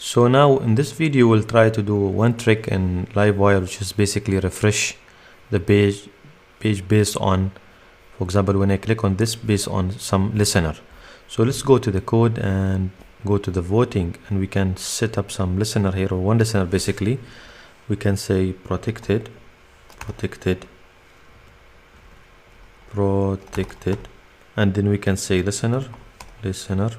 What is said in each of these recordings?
So now in this video we'll try to do one trick in Livewire, which is basically refresh the page based on, for example, when I click on this based on some listener. So let's go to the code and go to the voting, and we can set up some listener here, or one listener basically. We can say protected, and then we can say listener, listeners,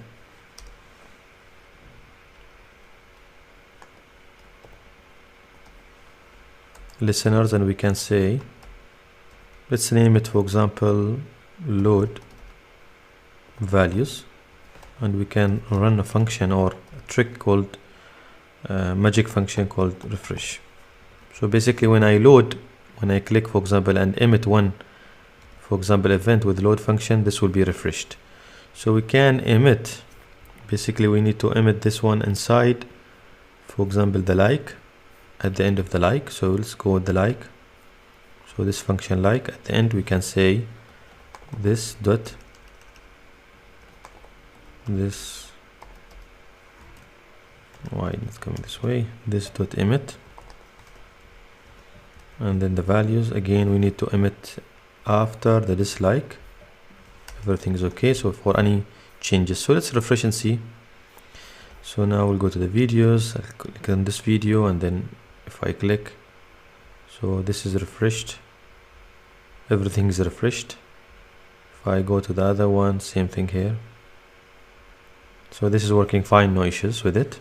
and we can say, let's name it, for example, load values, and we can run a function or a trick called magic function called refresh. So basically when I click, for example, and emit one, for example, event with load function, this will be refreshed. So we can emit, basically we need to emit this one inside, for example, the like, at the end of the like. So let's go with the like. So this function like, at the end we can say this dot, this, why not coming this way, this dot emit, and then the values again we need to emit after the dislike. Everything is okay, so for any changes. So let's refresh and see. So now we'll go to the videos, I'll click on this video, and then if I click, so this is refreshed, everything is refreshed. If I go to the other one, same thing here. So this is working fine, no issues with it.